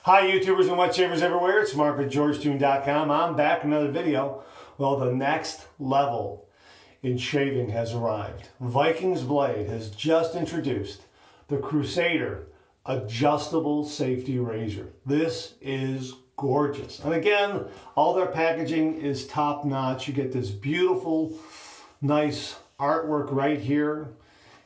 Hi YouTubers and wet shavers everywhere, it's Mark at GeorgeToon.com. I'm back with another video. Well, the next level in shaving has arrived. Vikings Blade has just introduced the Crusader adjustable safety razor. This is gorgeous. And again, all their packaging is top notch. You get this beautiful, nice artwork right here.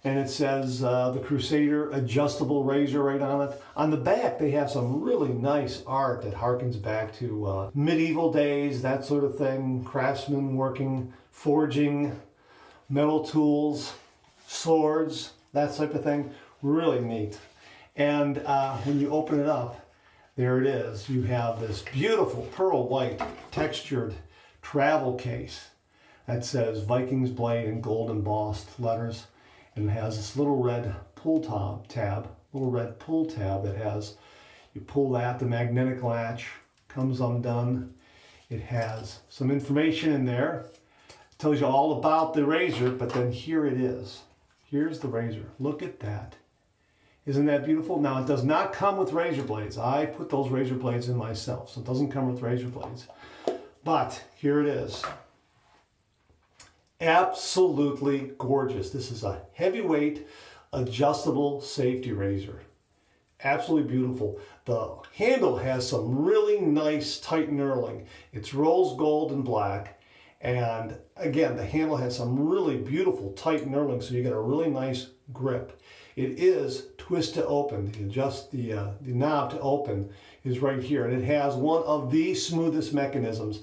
And it says the Crusader adjustable razor right on it. On the back, they have some really nice art that harkens back to medieval days, that sort of thing. Craftsmen working, forging, metal tools, swords, that type of thing. Really neat. And when you open it up, there it is. You have this beautiful pearl white textured travel case that says Vikings Blade in gold embossed letters. And it has this little red pull tab that has, you pull that, the magnetic latch comes undone. It has some information in there. It tells you all about the razor, but then here it is. Here's the razor. Look at that. Isn't that beautiful? Now, it does not come with razor blades. I put those razor blades in myself, so it doesn't come with razor blades. But here it is. Absolutely gorgeous. This is a heavyweight adjustable safety razor. Absolutely beautiful. The handle has some really nice tight knurling. It's rose gold and black. And again, the handle has some really beautiful tight knurling, so you get a really nice grip. It is twist to open. The knob to open is right here. And it has one of the smoothest mechanisms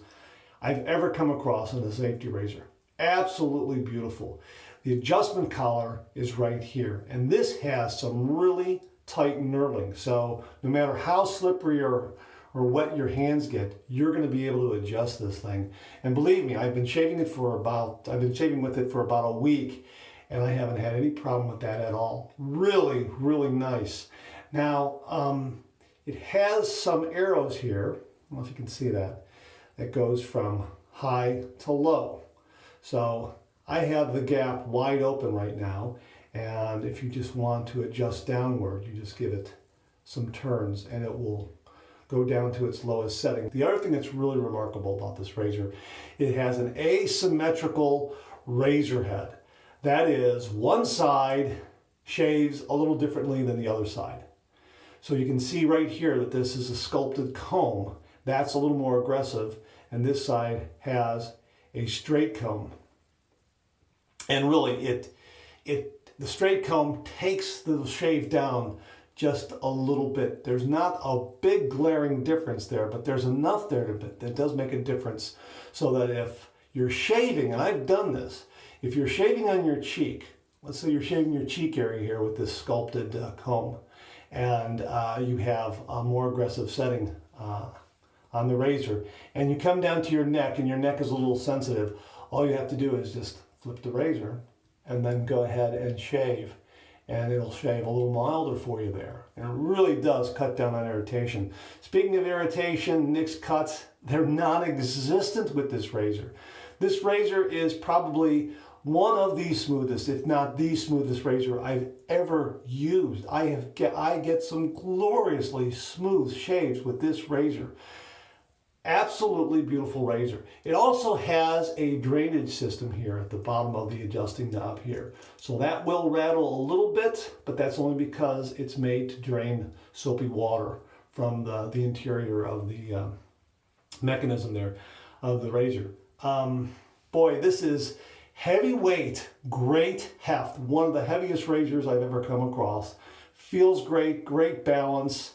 I've ever come across in a safety razor. Absolutely beautiful. The adjustment collar is right here, and this has some really tight knurling. So no matter how slippery or wet your hands get, you're going to be able to adjust this thing. And believe me, I've been shaving with it for about a week, and I haven't had any problem with that at all. Really, really nice. Now, it has some arrows here. I don't know if you can see that. That goes from high to low. So I have the gap wide open right now, and if you just want to adjust downward, you just give it some turns and it will go down to its lowest setting. The other thing that's really remarkable about this razor, it has an asymmetrical razor head. That is, one side shaves a little differently than the other side. So you can see right here that this is a sculpted comb. That's a little more aggressive, and this side has a straight comb. And really, the straight comb takes the shave down just a little bit. There's not a big glaring difference there, but there's enough there that does make a difference, so that if you're shaving, and I've done this, if you're shaving on your cheek, let's say you're shaving your cheek area here with this sculpted comb, and you have a more aggressive setting on the razor, and you come down to your neck, and your neck is a little sensitive, all you have to do is just flip the razor and then go ahead and shave, and it'll shave a little milder for you there. And it really does cut down on irritation. Speaking of irritation, nicks, cuts, they're non-existent with this razor. This razor is probably one of the smoothest, if not the smoothest razor I've ever used. I get some gloriously smooth shaves with this razor. Absolutely beautiful razor. It also has a drainage system here at the bottom of the adjusting knob here. So that will rattle a little bit, but that's only because it's made to drain soapy water from the interior of the mechanism there of the razor. Boy, this is heavyweight, great heft. One of the heaviest razors I've ever come across. Feels great, great balance,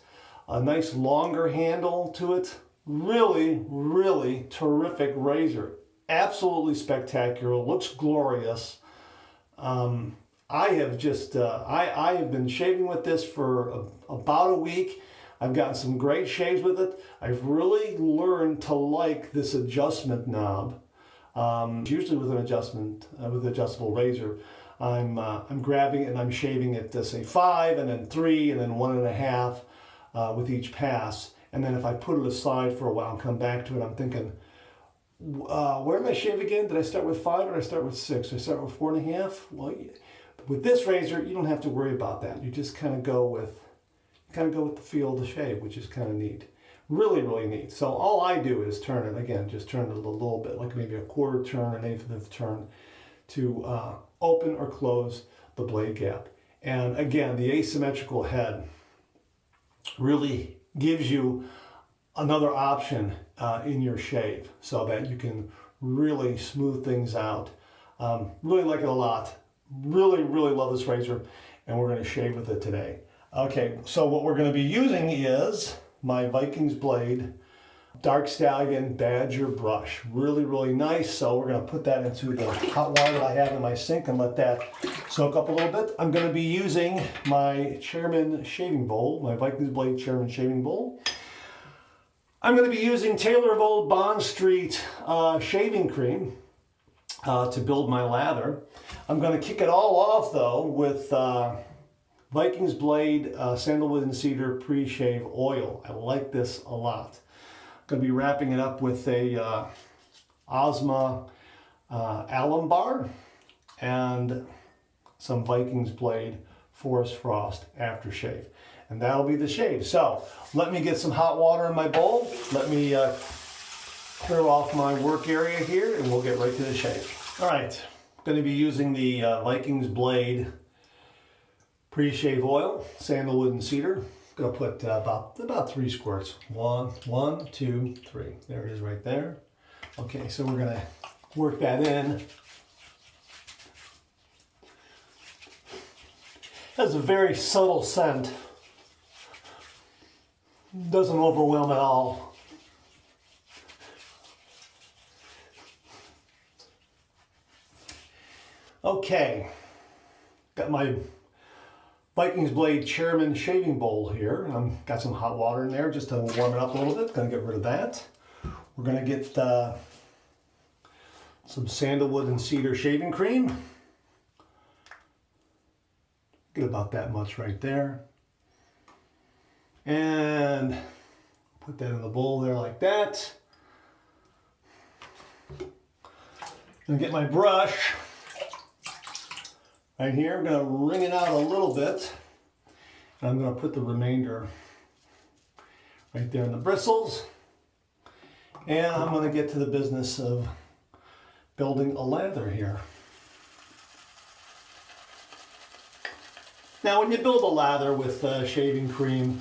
a nice longer handle to it. Really, really terrific razor. Absolutely spectacular. Looks glorious. I have been shaving with this for about a week. I've gotten some great shaves with it. I've really learned to like this adjustment knob. Usually with an adjustable razor, I'm grabbing it and I'm shaving it to say 5 and then 3 and then 1.5 with each pass. And then if I put it aside for a while and come back to it, I'm thinking, where did I shave again? Did I start with 5 or did I start with 6? Did I start with 4.5? Well, with this razor, you don't have to worry about that. You just kind of go with kind of go with the feel of the shave, which is kind of neat. Really, really neat. So all I do is turn it, again, just turn it a little bit, like maybe a quarter turn, an eighth of a turn, to open or close the blade gap. And again, the asymmetrical head really gives you another option in your shave so that you can really smooth things out. Really like it a lot. Really, really love this razor, and we're going to shave with it today. Okay, so what we're going to be using is my Vikings blade Dark Stallion Badger brush. Really, really nice. So we're going to put that into the hot water that I have in my sink and let that soak up a little bit. I'm going to be using my Chairman shaving bowl, my Vikings blade Chairman shaving bowl. I'm going to be using Taylor of Old Bond Street shaving cream to build my lather. I'm going to kick it all off though with Vikings blade sandalwood and cedar pre-shave oil. I like this a lot. I'm going to be wrapping it up with a Osma alum bar and some Vikings blade Forest Frost aftershave. And that'll be the shave. So let me get some hot water in my bowl. Let me clear off my work area here and we'll get right to the shave. All right, I'm going to be using the Vikings blade pre-shave oil, sandalwood and cedar. I'm going to put about 3 squirts. One, 2, 3. There it is right there. Okay, so we're going to work that in. Has a very subtle scent. Doesn't overwhelm at all. Okay, got my Vikings blade Chairman shaving bowl here. Got some hot water in there just to warm it up a little bit. Gonna get rid of that. We're gonna get some sandalwood and cedar shaving cream. Get about that much right there. And put that in the bowl there like that. Gonna get my brush right here. I'm gonna wring it out a little bit. And I'm gonna put the remainder right there in the bristles. And I'm gonna get to the business of building a lather here. Now when you build a lather with shaving cream,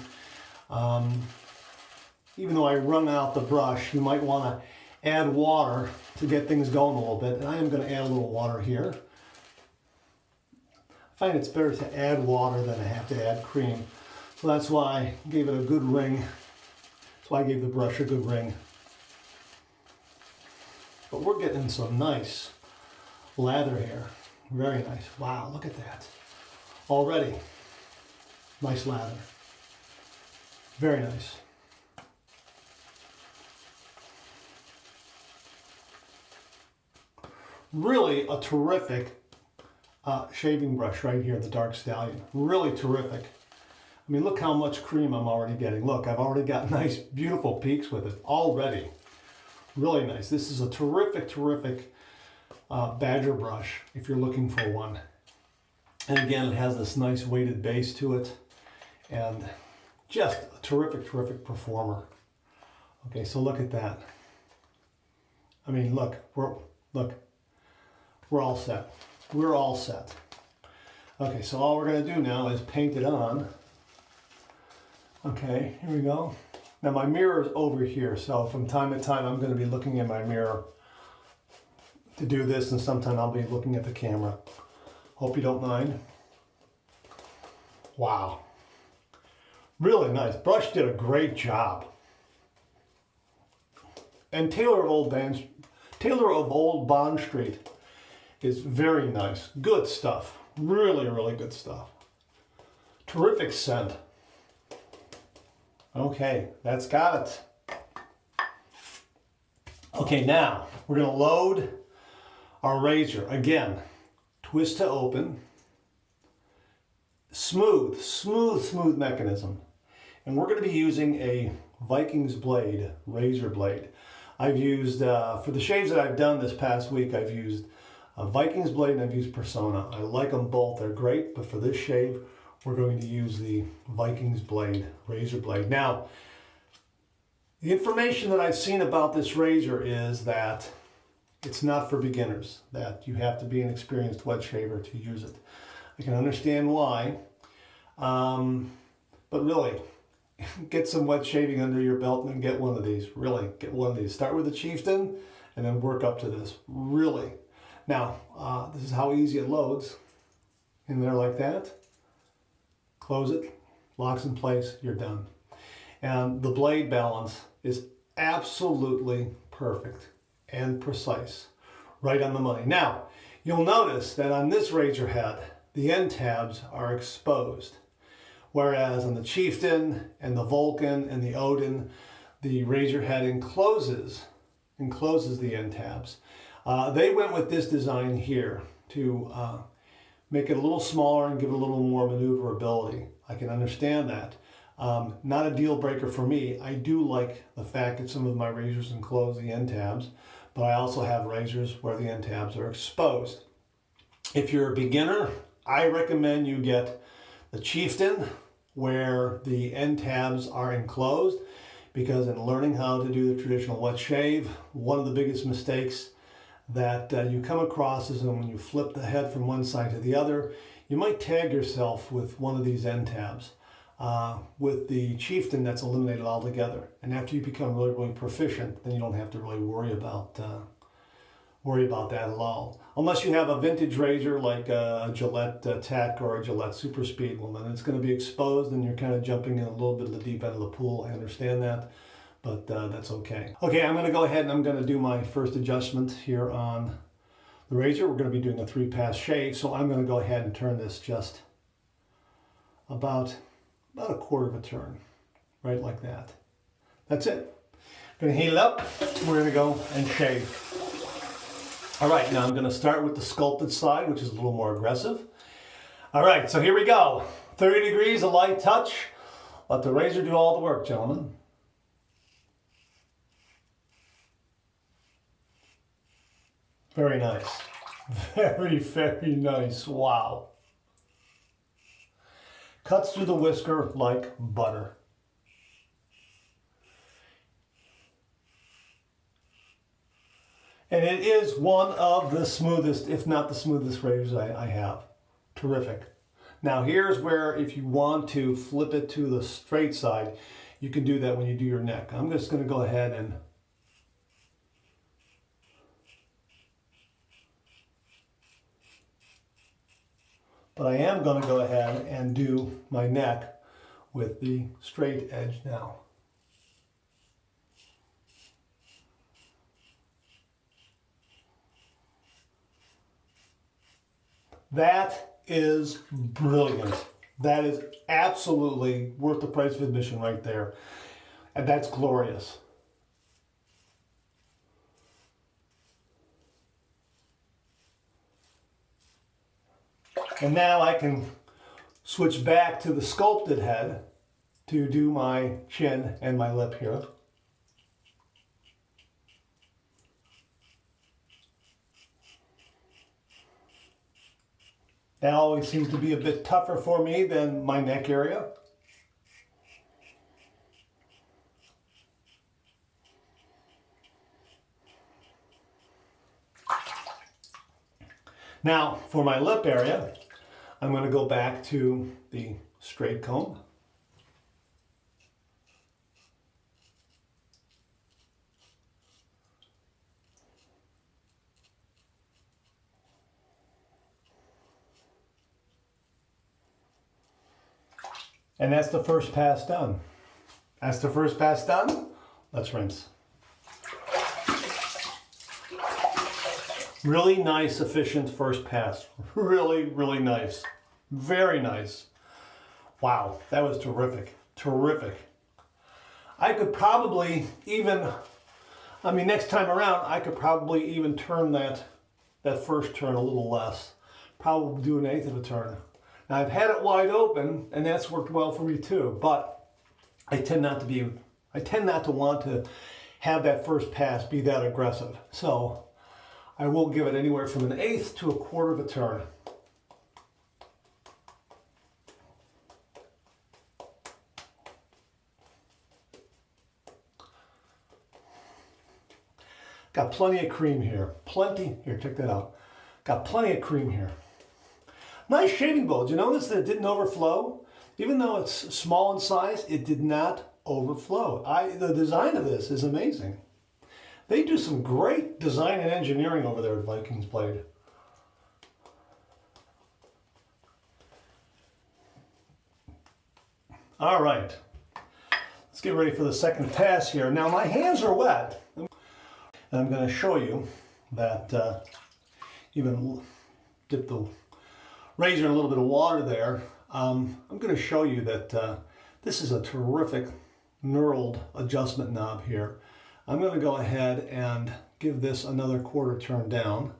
even though I wrung out the brush, you might want to add water to get things going a little bit. And I am going to add a little water here. I find it's better to add water than I have to add cream. So that's why I gave it a good wring. That's why I gave the brush a good wring. But we're getting some nice lather here. Very nice. Wow, look at that. Already, nice lather. Very nice. Really a terrific shaving brush right here, the Dark Stallion. Really terrific. I mean, look how much cream I'm already getting. Look, I've already got nice, beautiful peaks with it already. Really nice. This is a terrific, terrific badger brush if you're looking for one. And again, it has this nice weighted base to it. And just a terrific, terrific performer. Okay, so look at that. I mean, look, we're all set. We're all set. Okay, so all we're gonna do now is paint it on. Okay, here we go. Now my mirror is over here, so from time to time I'm gonna be looking in my mirror to do this, and sometime I'll be looking at the camera. Hope you don't mind. Wow. Really nice. Brush did a great job. And Taylor of Old Bond Street is very nice. Good stuff. Really, really good stuff. Terrific scent. Okay, that's got it. Okay, now we're going to load our razor. Again, twist to open. Smooth mechanism. And we're going to be using a Vikings blade, razor blade. I've used, for the shaves that I've done this past week, I've used a Vikings blade and I've used Persona. I like them both, they're great, but for this shave, we're going to use the Vikings blade, razor blade. Now, the information that I've seen about this razor is that it's not for beginners, that you have to be an experienced wet shaver to use it. I can understand why, but really, get some wet shaving under your belt and get one of these. Really, get one of these. Start with the Chieftain and then work up to this. Really. Now, this is how easy it loads. In there like that. Close it, locks in place, you're done. And the blade balance is absolutely perfect and precise, right on the money. Now, you'll notice that on this razor head, the end tabs are exposed, whereas on the Chieftain and the Vulcan and the Odin, the razor head encloses the end tabs. They went with this design here to make it a little smaller and give it a little more maneuverability. I can understand that. Not a deal breaker for me. I do like the fact that some of my razors enclose the end tabs, but I also have razors where the end tabs are exposed. If you're a beginner, I recommend you get the Chieftain where the end tabs are enclosed, because in learning how to do the traditional wet shave, one of the biggest mistakes that you come across is when you flip the head from one side to the other, you might tag yourself with one of these end tabs. With the Chieftain, that's eliminated altogether. And after you become really, really proficient, then you don't have to really worry about that at all. Unless you have a vintage razor like a Gillette Tech or a Gillette Super Speed, well, then it's going to be exposed and you're kind of jumping in a little bit of the deep end of the pool. I understand that, but that's okay. Okay, I'm going to go ahead and I'm going to do my first adjustment here on the razor. We're going to be doing a 3-pass shave, so I'm going to go ahead and turn this just about a quarter of a turn, right like that. That's it. Going to heat it up. We're going to go and shave. All right, now I'm going to start with the sculpted side, which is a little more aggressive. All right, so here we go. 30 degrees, a light touch. Let the razor do all the work, gentlemen. Very nice. Very, very nice. Wow. Cuts through the whisker like butter. And it is one of the smoothest, if not the smoothest razors I have. Terrific. Now here's where if you want to flip it to the straight side, you can do that when you do your neck. I'm just going to go ahead and but I am going to go ahead and do my neck with the straight edge now. That is brilliant. That is absolutely worth the price of admission right there. And that's glorious. And now I can switch back to the sculpted head to do my chin and my lip here. That always seems to be a bit tougher for me than my neck area. Now, for my lip area, I'm going to go back to the straight comb. And that's the first pass done. That's the first pass done. Let's rinse. Really nice, efficient first pass. Really, really nice. Very nice. Wow, that was terrific. Terrific. I could probably even, next time around, I could probably even turn that first turn a little less. Probably do an eighth of a turn. Now, I've had it wide open, and that's worked well for me too, but I tend not to want to have that first pass be that aggressive. So I will give it anywhere from an eighth to a quarter of a turn. Got plenty of cream here. Plenty. Here, check that out. Got plenty of cream here. Nice shaving bowl. Did you notice that it didn't overflow? Even though it's small in size, it did not overflow. The design of this is amazing. They do some great design and engineering over there at Vikings Blade. All right. Let's get ready for the second pass here. Now my hands are wet. And I'm going to show you that even dip the razor in a little bit of water there. I'm going to show you that this is a terrific knurled adjustment knob here. I'm going to go ahead and give this another quarter turn down.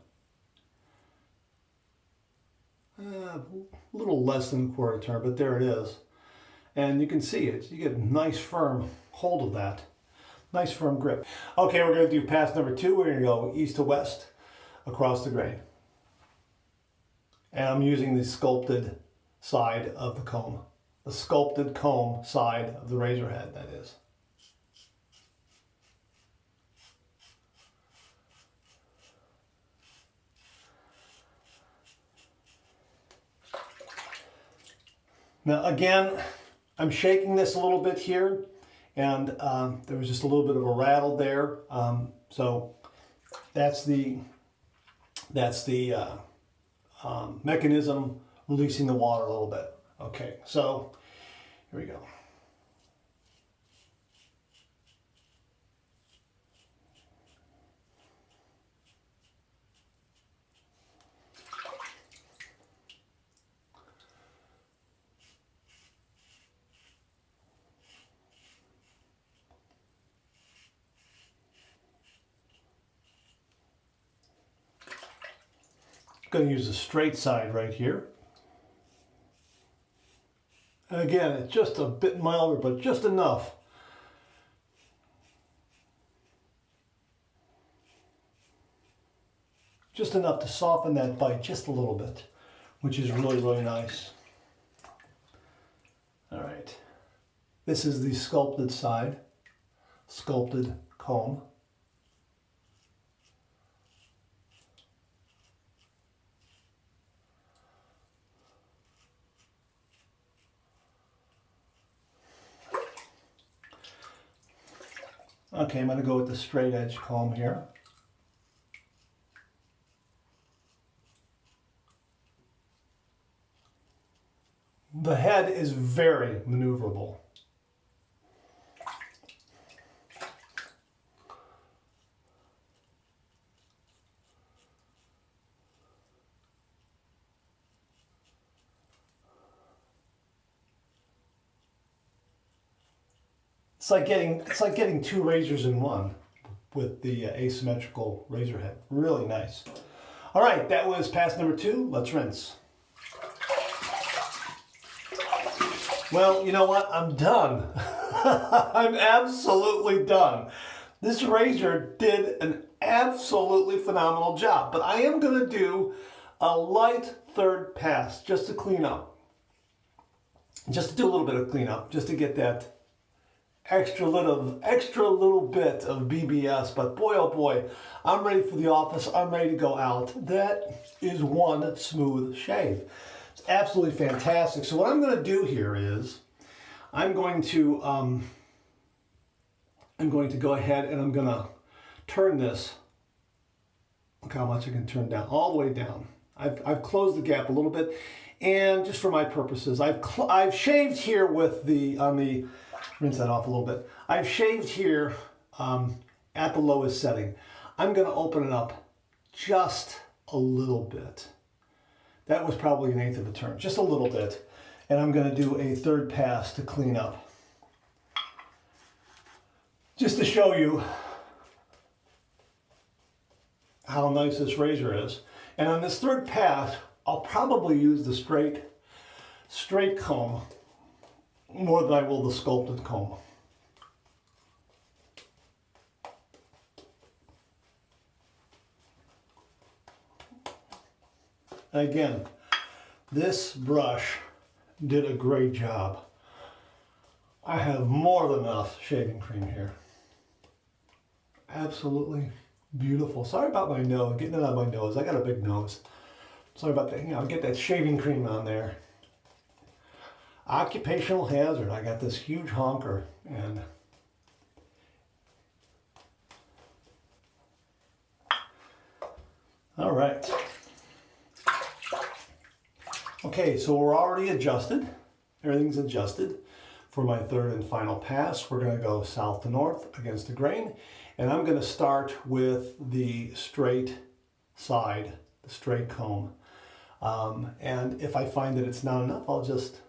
A little less than a quarter turn, but there it is. And you can see it. You get a nice firm hold of that. Nice firm grip. Okay, we're going to do pass number 2. We're going to go east to west across the grain. And I'm using the sculpted side of the comb. The sculpted comb side of the razor head, that is. Now again, I'm shaking this a little bit here, and there was just a little bit of a rattle there. So that's the mechanism releasing the water a little bit. Okay, so here we go. Going to use the straight side right here. And again, it's just a bit milder, but just enough. Just enough to soften that bite just a little bit, which is really, really nice. All right. This is the sculpted side, sculpted comb. Okay, I'm going to go with the straight edge comb here. The head is very maneuverable. It's like getting 2 razors in one with the asymmetrical razor head. Really nice. All right, that was pass number 2. Let's rinse. Well, you know what? I'm done. I'm absolutely done. This razor did an absolutely phenomenal job, but I am going to do a light third pass just to clean up. Just to do a little bit of cleanup, just to get that extra little bit of BBS. But boy, oh boy, I'm ready for the office. I'm ready to go out. That is one smooth shave. It's absolutely fantastic. So what I'm going to do here is I'm going to go ahead and I'm going to turn this. Look how much I can turn down, all the way down. I've closed the gap a little bit, and just for my purposes, I've shaved here with rinse that off a little bit. I've shaved here at the lowest setting. I'm going to open it up just a little bit. That was probably 1/8 of a turn, just a little bit. And I'm going to do a third pass to clean up. Just to show you how nice this razor is. And on this third pass, I'll probably use the straight comb more than I will the sculpted comb. Again, this brush did a great job. I have more than enough shaving cream here. Absolutely Beautiful. Sorry about my nose, getting it on my nose. I got a big nose. Sorry about that. You know, get that shaving cream on there. Occupational hazard. I got this huge honker and all right. Okay, so we're already adjusted. Everything's adjusted. For my third and final pass, we're going to go south to north against the grain. And I'm going to start with the straight side, the straight comb. And if I find that it's not enough, I'll just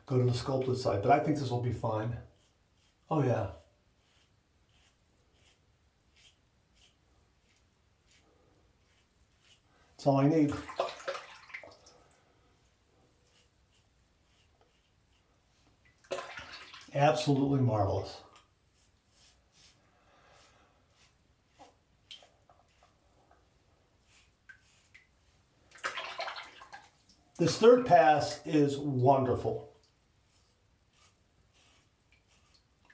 go to the sculpted side. But I think this will be fine. Oh yeah. That's all I need. Absolutely marvelous. This third pass is wonderful.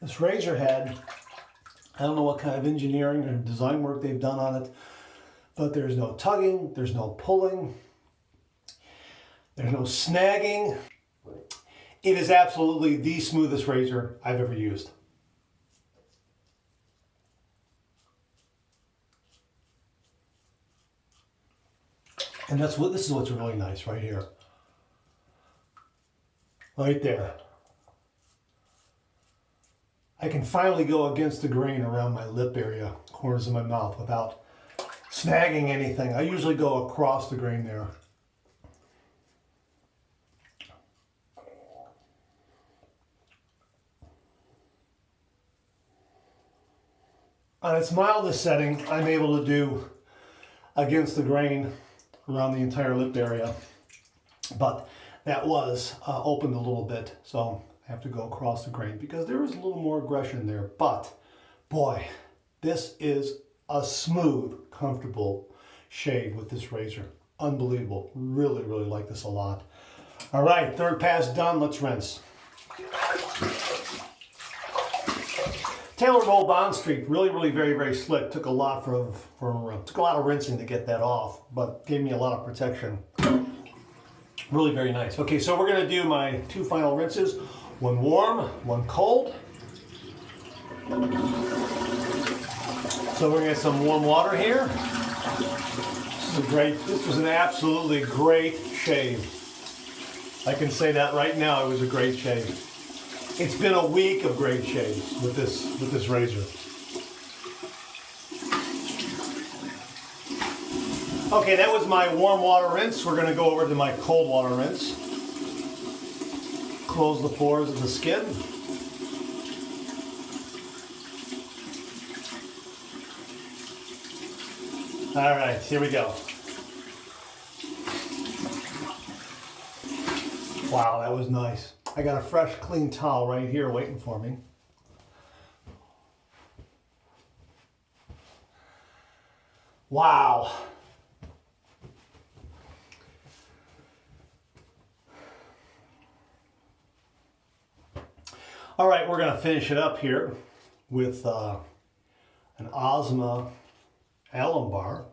This razor head, I don't know what kind of engineering or design work they've done on it, but there's no tugging, there's no pulling, there's no snagging. It is absolutely the smoothest razor I've ever used. And this is what's really nice right here. Right there. I can finally go against the grain around my lip area, corners of my mouth, without snagging anything. I usually go across the grain there. On its mildest setting, I'm able to do against the grain around the entire lip area, but that was opened a little bit, so I have to go across the grain because there is a little more aggression there. But boy, this is a smooth, comfortable shave with this razor. Unbelievable. Really, really like this a lot. All right, third pass done. Let's rinse. Taylor Gold Bond Streak, really, really very, very slick. Took a lot took a lot of rinsing to get that off, but gave me a lot of protection. Really very nice. Okay, so we're gonna do my two final rinses. One warm, one cold. So we're gonna get some warm water here. This was an absolutely great shave. I can say that right now, it was a great shave. It's been a week of great shaves with this razor. Okay, that was my warm water rinse. We're going to go over to my cold water rinse. Close the pores of the skin. All right, here we go. Wow, that was nice. I got a fresh, clean towel right here waiting for me. Wow. All right, we're going to finish it up here with an Ozma alum bar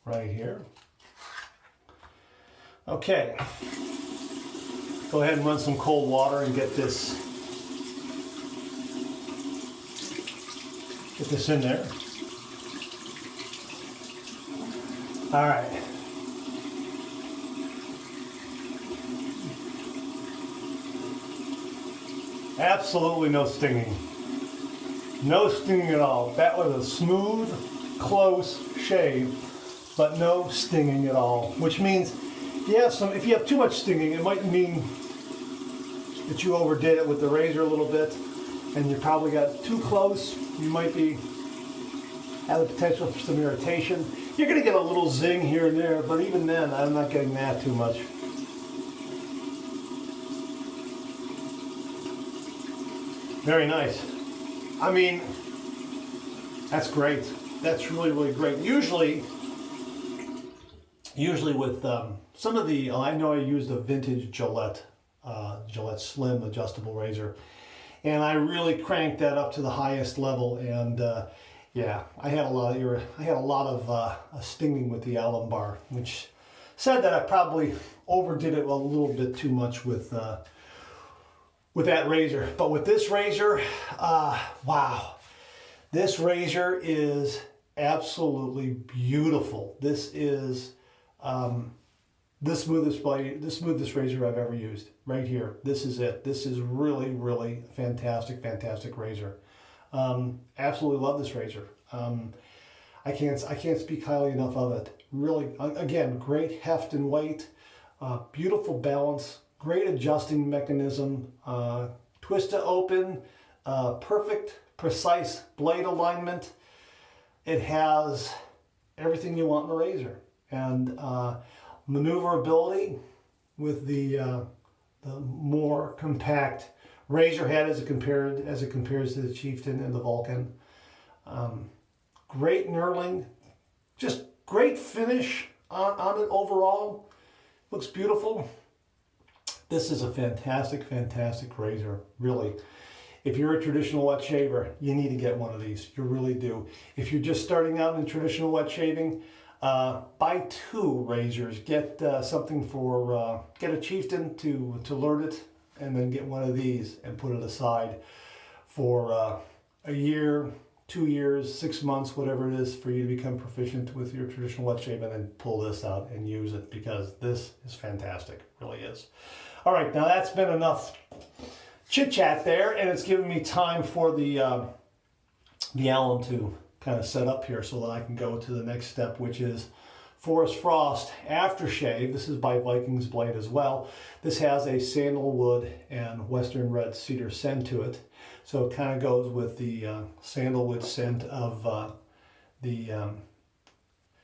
right here. Okay, go ahead and run some cold water and get this in there. All right. Absolutely no stinging. No stinging at all. That was a smooth, close shave, but no stinging at all, which means if you have too much stinging, it might mean that you overdid it with the razor a little bit, and you probably got too close. You might have the potential for some irritation. You're going to get a little zing here and there, but even then, I'm not getting that too much. Very nice. I mean, that's great. That's really, really great. Usually with some of the, I know I used a vintage Gillette Slim adjustable razor, and I really cranked that up to the highest level. And yeah, I had a lot of stinging with the alum bar, which said that I probably overdid it a little bit too much with that razor. But with this razor, wow, this razor is absolutely beautiful. This is the smoothest razor I've ever used. Right here, this is it. This is really, really fantastic razor. Absolutely love this razor. I can't speak highly enough of it. Really, again, great heft and weight, beautiful balance, great adjusting mechanism, twist to open, perfect, precise blade alignment. It has everything you want in a razor, and maneuverability with the more compact razor head as it compares to the Chieftain and the Vulcan. Great knurling, just great finish on it overall. Looks beautiful. This is a fantastic razor, really. If you're a traditional wet shaver, you need to get one of these. You really do. If you're just starting out in traditional wet shaving, buy 2 razors. Get something for, get a Chieftain to learn it, and then get one of these and put it aside for a year, 2 years, 6 months, whatever it is, for you to become proficient with your traditional wet shave, and then pull this out and use it, because this is fantastic, really is. All right, now that's been enough chit chat there, and it's given me time for the alum to kind of set up here so that I can go to the next step, which is Forest Frost Aftershave. This is by Vikings blade as well. This has a sandalwood and western red cedar scent to it, so it kind of goes with the sandalwood scent of the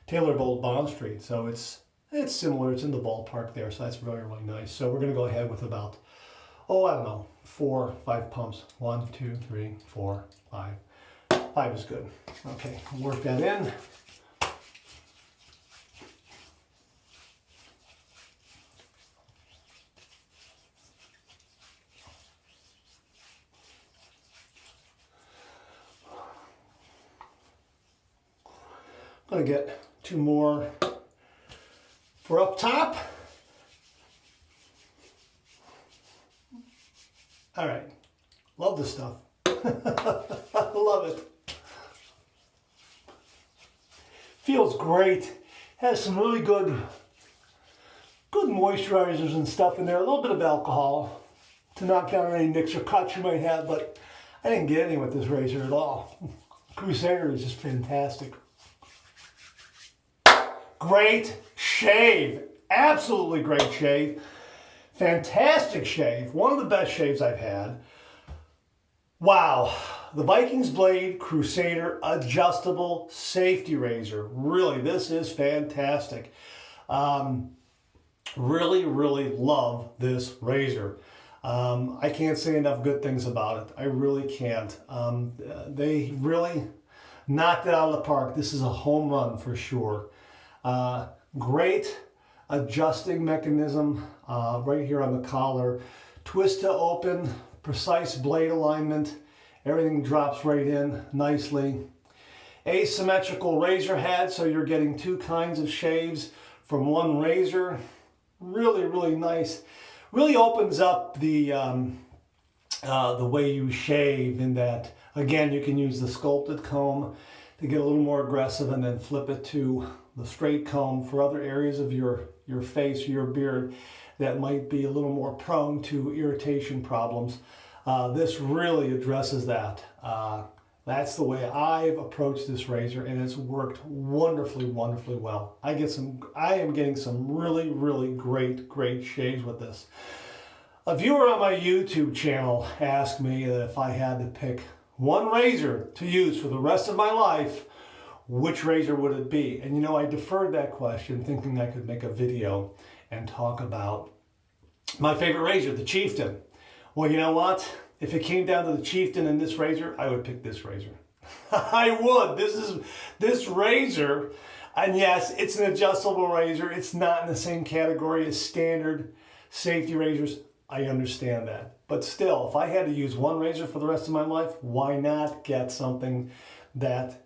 Taylor of Old Bond Street. So it's similar. It's in the ballpark there, so that's really, really nice. So we're going to go ahead with about, I don't know, 4 or 5 pumps. 1, 2, 3, 4, 5. 5 is good. Okay, work that in. I'm going to get 2 more for up top. All right, love this stuff. I love it. Feels great. Has some really good moisturizers and stuff in there. A little bit of alcohol to knock down any nicks or cuts you might have, but I didn't get any with this razor at all. Crusader is just fantastic. Great shave. Absolutely great shave. Fantastic shave. One of the best shaves I've had. Wow. The Vikings Blade Crusader Adjustable Safety Razor. Really, this is fantastic. Really, really love this razor. I can't say enough good things about it. I really can't. They really knocked it out of the park. This is a home run for sure. Great adjusting mechanism right here on the collar. Twist to open, precise blade alignment. Everything drops right in nicely. Asymmetrical razor head, so you're getting 2 kinds of shaves from one razor. Really, really nice. Really opens up the way you shave, in that, again, you can use the sculpted comb to get a little more aggressive, and then flip it to the straight comb for other areas of your face or your beard that might be a little more prone to irritation problems. This really addresses that. That's the way I've approached this razor, and it's worked wonderfully, wonderfully well. I am getting some really, really great shaves with this. A viewer on my YouTube channel asked me that if I had to pick one razor to use for the rest of my life, which razor would it be? And you know, I deferred that question thinking I could make a video and talk about my favorite razor, the Chieftain. Well, you know what? If it came down to the Chieftain and this razor, I would pick this razor. I would. This razor, and yes, it's an adjustable razor. It's not in the same category as standard safety razors, I understand that. But still, if I had to use one razor for the rest of my life, why not get something that,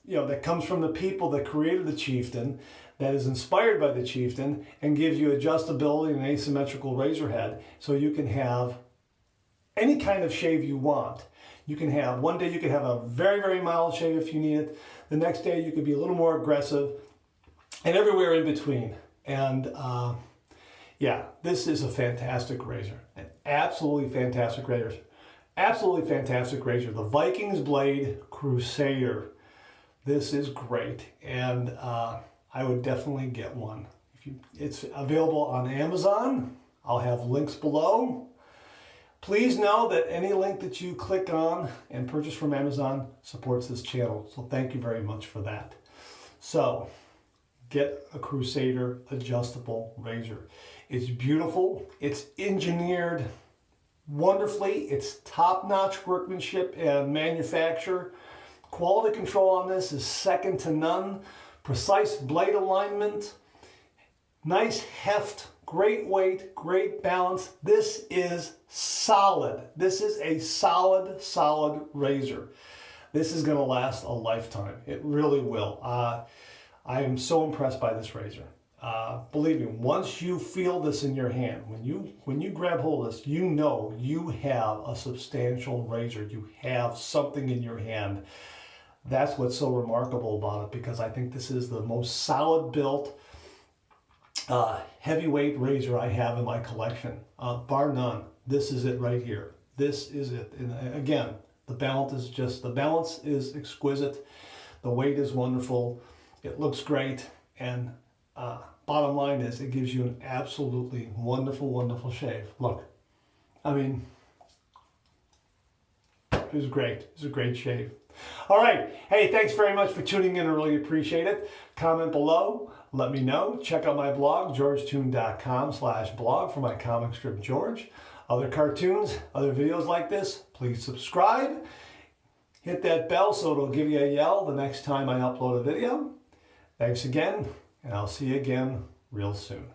that comes from the people that created the chieftain, that is inspired by the chieftain, and gives you adjustability and an asymmetrical razor head, so you can have any kind of shave you want. You can have, one day you can have a very, very mild shave if you need it. The next day you could be a little more aggressive, and everywhere in between. And yeah, this is a fantastic razor. An absolutely fantastic razor. Absolutely fantastic razor. The Vikings blade Crusader. This is great, and I would definitely get one. It's available on Amazon. I'll have links below. Please know that any link that you click on and purchase from Amazon supports this channel. So thank you very much for that. So get a Crusader adjustable razor. It's beautiful. It's engineered wonderfully. It's top-notch workmanship and manufacture. Quality control on this is second to none. Precise blade alignment, nice heft, great weight, great balance. This is solid. This is a solid razor. This is going to last a lifetime. It really will. I am so impressed by this razor. Believe me, once you feel this in your hand, when you grab hold of this, you know you have a substantial razor. You have something in your hand. That's what's so remarkable about it, because I think this is the most solid built heavyweight razor I have in my collection, bar none. This is it right here. This is it. And again, the balance is exquisite. The weight is wonderful. It looks great. And bottom line is, it gives you an absolutely wonderful shave. Look, I mean, it was great. It was a great shave. All right. Hey, thanks very much for tuning in. I really appreciate it. Comment below. Let me know. Check out my blog, georgetoon.com/blog for my comic strip George. Other cartoons, other videos like this, please subscribe. Hit that bell so it'll give you a yell the next time I upload a video. Thanks again, and I'll see you again real soon.